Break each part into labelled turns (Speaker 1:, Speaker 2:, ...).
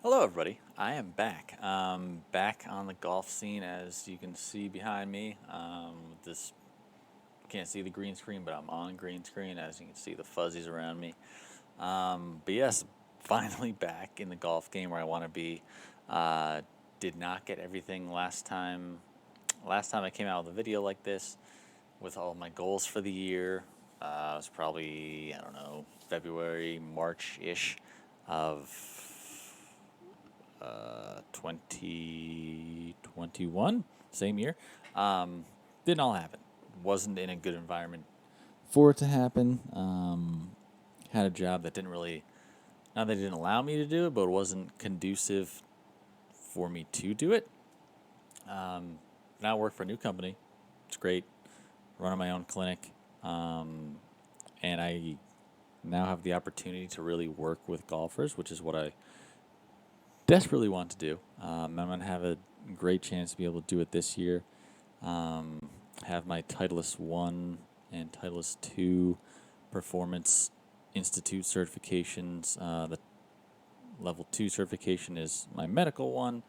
Speaker 1: Hello, everybody. I am back. Back on the golf scene, as you can see behind me. This can't see the green screen, but I'm on green screen. As you can see, the fuzzies around me. But yes, finally back in the golf game where I want to be. Uh, did not get everything last time. Last time I came out with a video like this with all my goals for the year. It was probably, I don't know, February, March ish of 2021, same year. Didn't all happen. Wasn't in a good environment for it to happen. Had a job that didn't really, not that it didn't allow me to do it, but it wasn't conducive for me to do it. Now I work for a new company. It's great. Running my own clinic. And I now have the opportunity to really work with golfers, which is what I desperately want to do. I'm going to have a great chance to be able to do it this year. Have my Titleist 1 and Titleist 2 Performance Institute certifications. The level 2 certification is my medical one.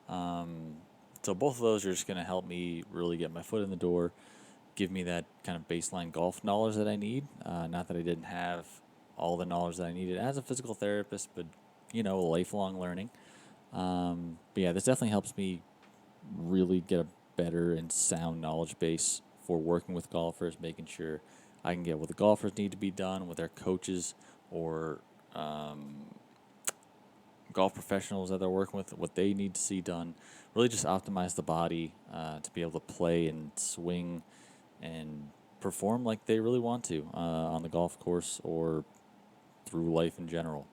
Speaker 1: So both of those are just going to help me really get my foot in the door, give me that kind of baseline golf knowledge that I need. Not that I didn't have all the knowledge that I needed as a physical therapist, but lifelong learning. But yeah, this definitely helps me really get a better and sound knowledge base for working with golfers, making sure I can get what the golfers need to be done with their coaches or golf professionals that they're working with, what they need to see done. Really just optimize the body to be able to play and swing and perform like they really want to on the golf course or through life in general.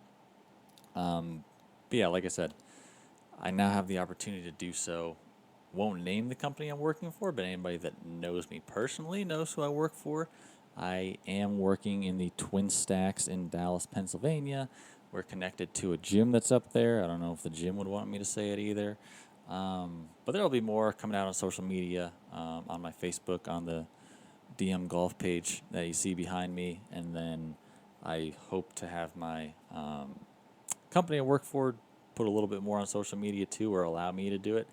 Speaker 1: But yeah, like I said, I now have the opportunity to do so. Won't name the company I'm working for, but anybody that knows me personally knows who I work for. I am working in the Twin Stacks in Dallas, Pennsylvania. We're connected to a gym that's up there. I don't know if the gym would want me to say it either. But there'll be more coming out on social media, on my Facebook, on the DM Golf page that you see behind me. And then I hope to have my company I work for put a little bit more on social media too, or allow me to do it.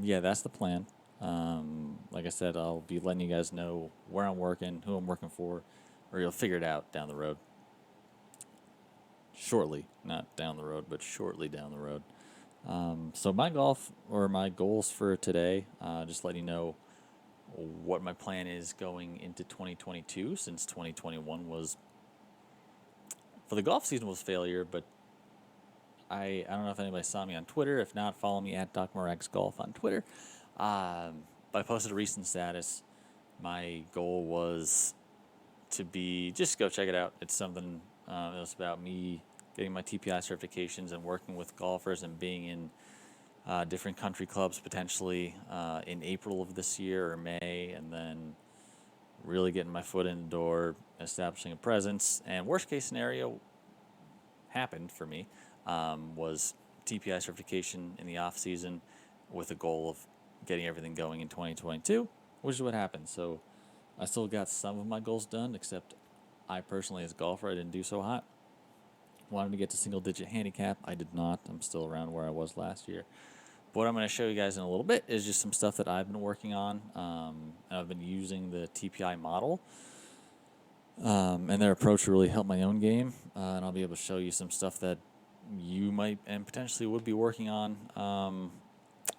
Speaker 1: Yeah, that's the plan. Like I said, I'll be letting you guys know where I'm working, who I'm working for, or you'll figure it out down the road. Shortly, not down the road, but shortly down the road. So my golf or my goals for today, just letting you know what my plan is going into 2022, since 2021 was for the golf season was failure, but I don't know if anybody saw me on Twitter. If not, follow me at Doc Morax Golf on Twitter. But I posted a recent status. My goal was to be, just go check it out. It's something, it was about me getting my TPI certifications and working with golfers and being in different country clubs potentially in April of this year or May, and then really getting my foot in the door, establishing a presence. And worst case scenario happened for me was TPI certification in the off season with the goal of getting everything going in 2022, which is what happened. So I still got some of my goals done, except I personally, as a golfer, I didn't do so hot. Wanted to get to single digit handicap. I did not. I'm still around where I was last year. But what I'm going to show you guys in a little bit is just some stuff that I've been working on. And I've been using the TPI model and their approach to really help my own game. And I'll be able to show you some stuff that you might and potentially would be working on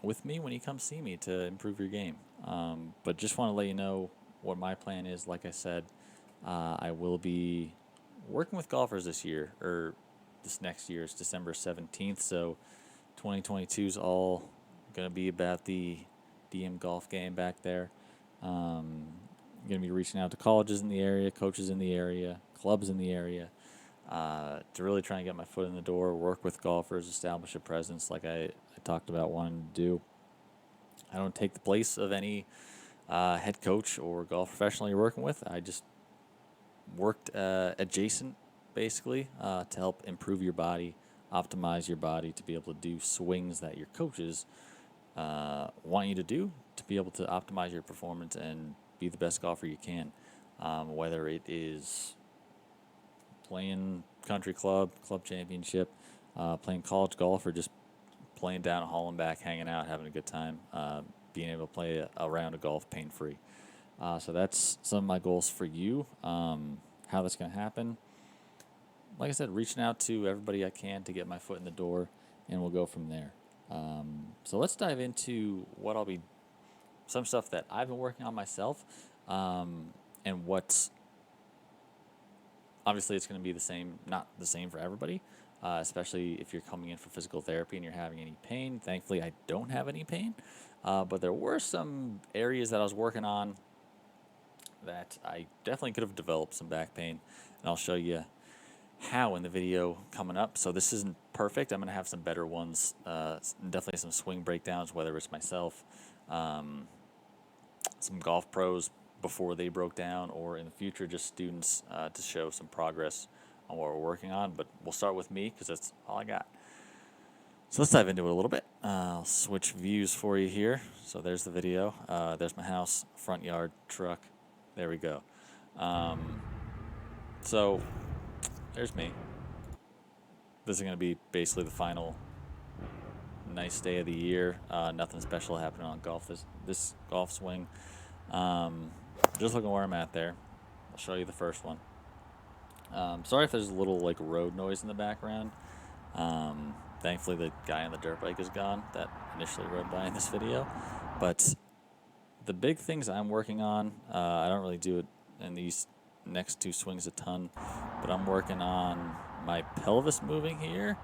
Speaker 1: with me when you come see me to improve your game. But just want to let you know what my plan is. Like I said, I will be working with golfers this year, or this next year. It's December 17th, so 2022 is all going to be about the DM golf game back there. Going to be reaching out to colleges in the area, coaches in the area, clubs in the area, to really try and get my foot in the door, work with golfers, establish a presence like I talked about wanting to do. I don't take the place of any head coach or golf professional you're working with. I just worked adjacent, basically, to help improve your body, optimize your body to be able to do swings that your coaches want you to do to be able to optimize your performance and be the best golfer you can. Whether it is playing country club, club championship, playing college golf, or just playing down at Hollenbach, hanging out, having a good time, being able to play a round of golf pain-free. So that's some of my goals for you. How that's going to happen. Like I said, reaching out to everybody I can to get my foot in the door, and we'll go from there. So let's dive into some stuff that I've been working on myself, and what's obviously it's going to be the same, not the same for everybody, especially if you're coming in for physical therapy and you're having any pain. Thankfully, I don't have any pain, but there were some areas that I was working on that I definitely could have developed some back pain, and I'll show you how in the video coming up. So this isn't perfect. I'm going to have some better ones, definitely some swing breakdowns, whether it's myself, some golf pros before they broke down, or in the future just students to show some progress on what we're working on. But we'll start with me because that's all I got. So let's dive into it a little bit. I'll switch views for you here. So there's the video. There's my house, front yard, truck. There we go. So there's me. This is going to be basically the final nice day of the year. Nothing special happening on golf this golf swing. Just looking where I'm at there. I'll show you the first one. Sorry if there's a little like road noise in the background. Thankfully the guy on the dirt bike is gone that initially rode by in this video. But the big things I'm working on, I don't really do it in these next two swings a ton, but I'm working on my pelvis moving here,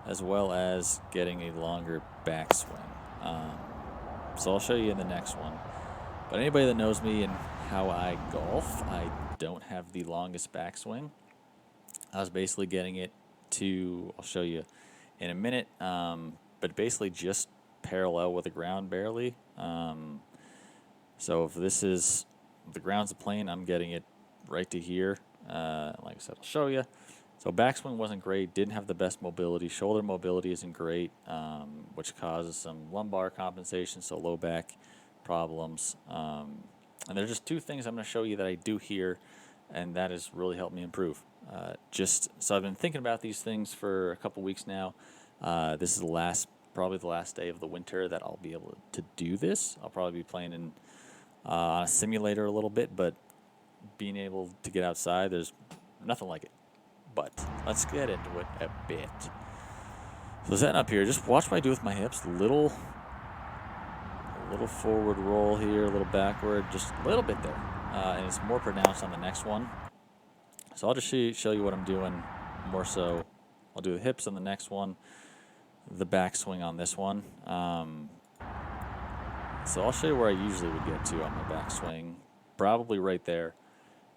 Speaker 1: as well as getting a longer backswing. So I'll show you in the next one. But anybody that knows me and how I golf, I don't have the longest backswing. I was basically getting it to, I'll show you in a minute, but basically just parallel with the ground barely. So if this is, the ground's a plane, I'm getting it right to here. Like I said, I'll show you. So backswing wasn't great, didn't have the best mobility. Shoulder mobility isn't great, which causes some lumbar compensation, so low back problems. And there's just two things I'm going to show you that I do here, and that has really helped me improve. So I've been thinking about these things for a couple weeks now. This is probably the last day of the winter that I'll be able to do this. I'll probably be playing in on a simulator a little bit, but being able to get outside, there's nothing like it. But let's get into it a bit. So setting up here, just watch what I do with my hips. A little forward roll here, a little backward, just a little bit there. And it's more pronounced on the next one. So I'll just show you what I'm doing more so. I'll do the hips on the next one, the backswing on this one. So I'll show you where I usually would get to on my backswing. Probably right there,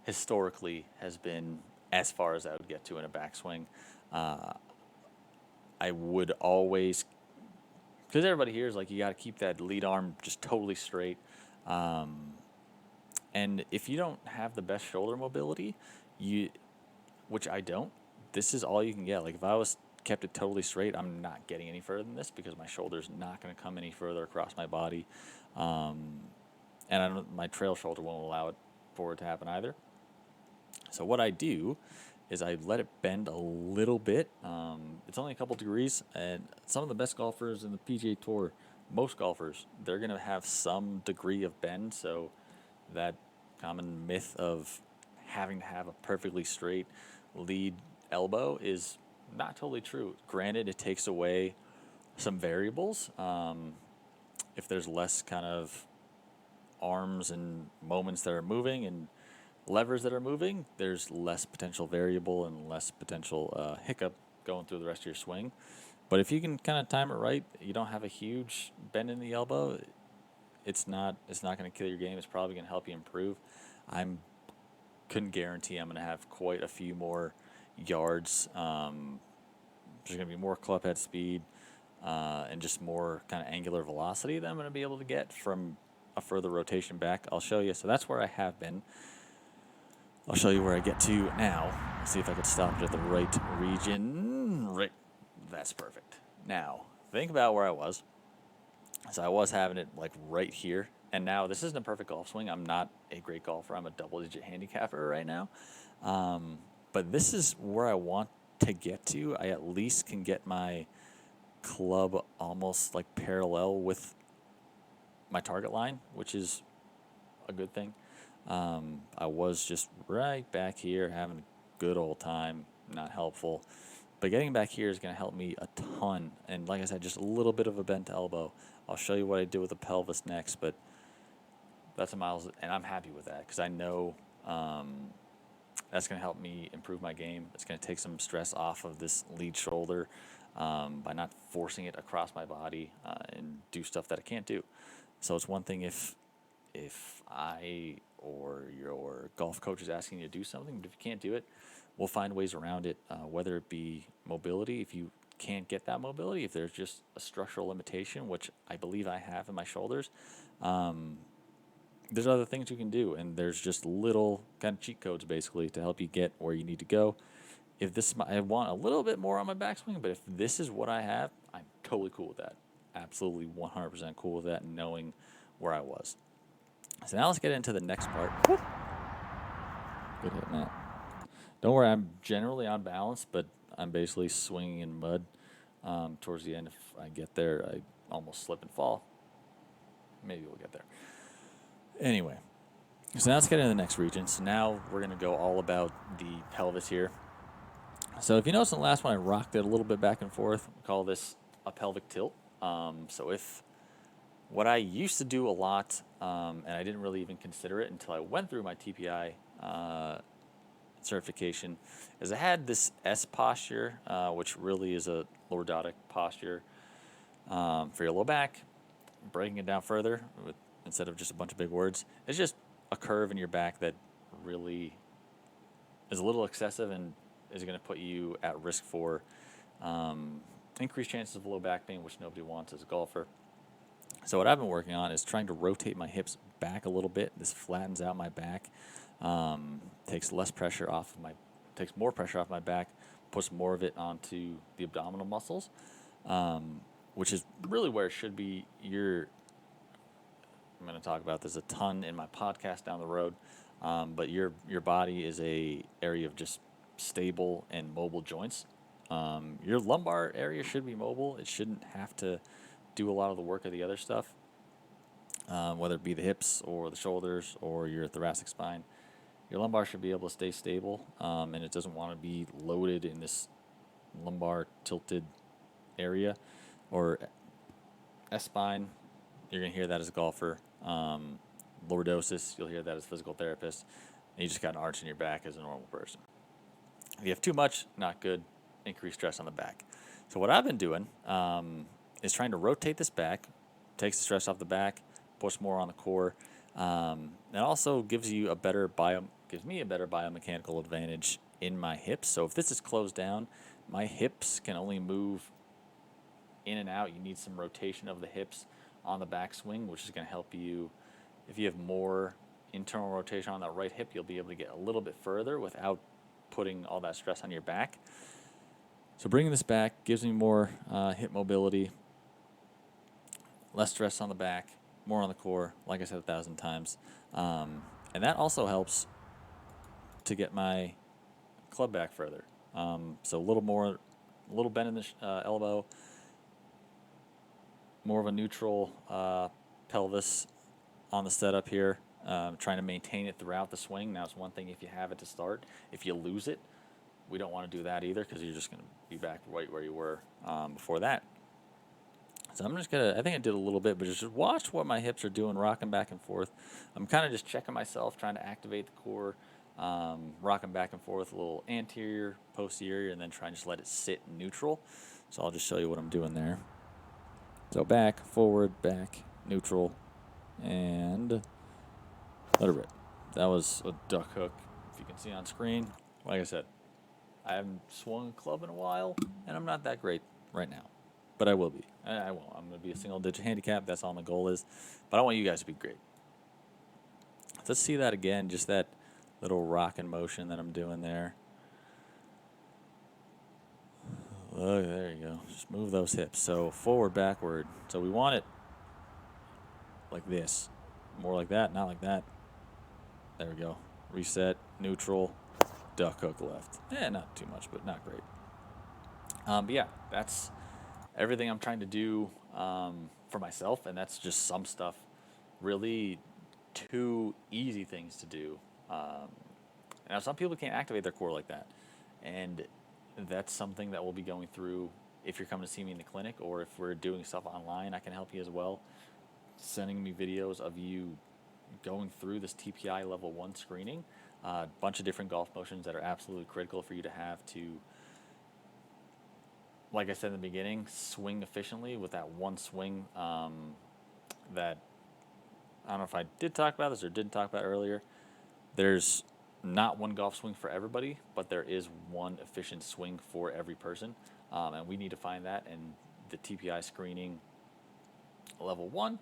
Speaker 1: historically, has been as far as I would get to in a backswing. I would always, because everybody here is like, you got to keep that lead arm just totally straight. And if you don't have the best shoulder mobility, which I don't, this is all you can get. Like if I kept it totally straight, I'm not getting any further than this because my shoulder's not going to come any further across my body. And my trail shoulder won't allow it for it to happen either. So what I do is I let it bend a little bit. It's only a couple degrees, and some of the best golfers in the PGA Tour, most golfers, they're going to have some degree of bend. So that common myth of having to have a perfectly straight lead elbow is not totally true. Granted, it takes away some variables. If there's less kind of arms and moments that are moving and levers that are moving, there's less potential variable and less potential hiccup going through the rest of your swing. But if you can kind of time it right, you don't have a huge bend in the elbow, it's not going to kill your game. It's probably going to help you improve. Couldn't guarantee I'm going to have quite a few more yards. There's going to be more club head speed and just more kind of angular velocity that I'm going to be able to get from a further rotation back. I'll show you. So that's where I have been. I'll show you where I get to now. Let's see if I could stop it at the right region. Right. That's perfect. Now, think about where I was. So I was having it like right here. And now this isn't a perfect golf swing. I'm not a great golfer. I'm a double-digit handicapper right now. But this is where I want to get to, I at least can get my club almost like parallel with my target line, which is a good thing. I was just right back here having a good old time, not helpful. But getting back here is going to help me a ton. And like I said, just a little bit of a bent elbow. I'll show you what I did with the pelvis next, but that's a miles, and I'm happy with that because I know that's going to help me improve my game. It's going to take some stress off of this lead shoulder by not forcing it across my body and do stuff that I can't do. So it's one thing if I or your golf coach is asking you to do something, but if you can't do it, we'll find ways around it, whether it be mobility, if you can't get that mobility, if there's just a structural limitation, which I believe I have in my shoulders, there's other things you can do, and there's just little kind of cheat codes basically to help you get where you need to go. If this, I want a little bit more on my backswing, but if this is what I have, I'm totally cool with that. Absolutely 100% cool with that, knowing where I was. So now let's get into the next part. Good hit, Matt. Don't worry, I'm generally on balance, but I'm basically swinging in mud. Towards the end, if I get there, I almost slip and fall. Maybe we'll get there. Anyway, so now let's get into the next region. So now we're going to go all about the pelvis here. So if you notice in the last one, I rocked it a little bit back and forth. We call this a pelvic tilt. So if what I used to do a lot, and I didn't really even consider it until I went through my TPI certification, is I had this S posture, which really is a lordotic posture for your low back. Breaking it down further, instead of just a bunch of big words, it's just a curve in your back that really is a little excessive and is going to put you at risk for increased chances of low back pain, which nobody wants as a golfer. So what I've been working on is trying to rotate my hips back a little bit. This flattens out my back, takes more pressure off my back, puts more of it onto the abdominal muscles, which is really where it should be. I'm going to talk about this a ton in my podcast down the road, but your body is a area of just stable and mobile joints. Your lumbar area should be mobile. It shouldn't have to do a lot of the work of the other stuff, whether it be the hips or the shoulders or your thoracic spine. Your lumbar should be able to stay stable, and it doesn't want to be loaded in this lumbar tilted area or S-spine. You're going to hear that as a golfer. Lordosis, you'll hear that as a physical therapist. And you just got an arch in your back as a normal person. If you have too much, not good. Increased stress on the back. So what I've been doing is trying to rotate this back, takes the stress off the back, push more on the core. It also gives me a better biomechanical advantage in my hips. So if this is closed down, my hips can only move in and out. You need some rotation of the hips on the backswing, which is going to help you. If you have more internal rotation on that right hip, you'll be able to get a little bit further without putting all that stress on your back. So bringing this back gives me more hip mobility, less stress on the back, more on the core, like I said 1,000 times. And that also helps to get my club back further. So a little bend in the elbow, more of a neutral pelvis on the setup here, trying to maintain it throughout the swing. Now, it's one thing if you have it to start. If you lose it, we don't want to do that either because you're just going to be back right where you were before that. So I'm just going to, I think I did a little bit, but just watch what my hips are doing, rocking back and forth. I'm kind of just checking myself, trying to activate the core, rocking back and forth, a little anterior, posterior, and then trying to just let it sit neutral. So I'll just show you what I'm doing there. So back, forward, back, neutral, and let it rip. That was a duck hook, if you can see on screen. Like I said, I haven't swung a club in a while, and I'm not that great right now. But I will be. I won't. I'm going to be a single-digit handicap. That's all my goal is. But I want you guys to be great. Let's see that again, just that little rocking motion that I'm doing there. Oh, there you go. Just move those hips. So forward, backward. So we want it like this. More like that, not like that. There we go. Reset, neutral, duck hook left. Not too much, but not great. But yeah, that's everything I'm trying to do for myself, and that's just some stuff. Really, two easy things to do. Um, Now, some people can't activate their core like that, and that's something that we'll be going through if you're coming to see me in the clinic, or if we're doing stuff online, I can help you as well. Sending me videos of you going through this TPI level 1 screening, a bunch of different golf motions that are absolutely critical for you to have to, like I said in the beginning, swing efficiently with that one swing that I don't know if I did talk about this or didn't talk about earlier. There's not one golf swing for everybody, but there is one efficient swing for every person, and we need to find that. And the TPI screening level 1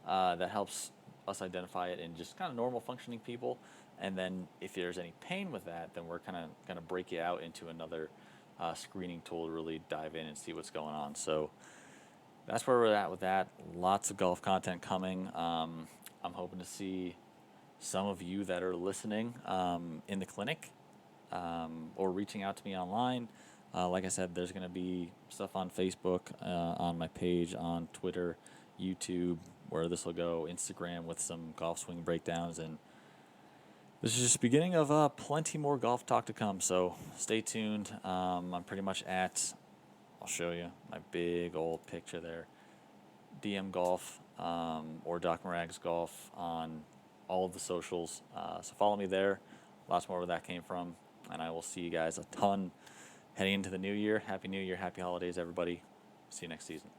Speaker 1: that helps us identify it in just kind of normal functioning people. And then if there's any pain with that, then we're kind of going to break it out into another screening tool to really dive in and see what's going on. So that's where we're at with that. Lots of golf content coming. I'm hoping to see some of you that are listening in the clinic or reaching out to me online. Like I said, there's going to be stuff on Facebook, on my page, on Twitter, YouTube, where this will go, Instagram with some golf swing breakdowns. And this is just the beginning of plenty more golf talk to come. So stay tuned. I'm pretty much at, I'll show you my big old picture there, DM Golf or Doc Marags Golf on all of the socials. So follow me there. Lots more where that came from. And I will see you guys a ton heading into the new year. Happy New Year. Happy holidays, everybody. See you next season.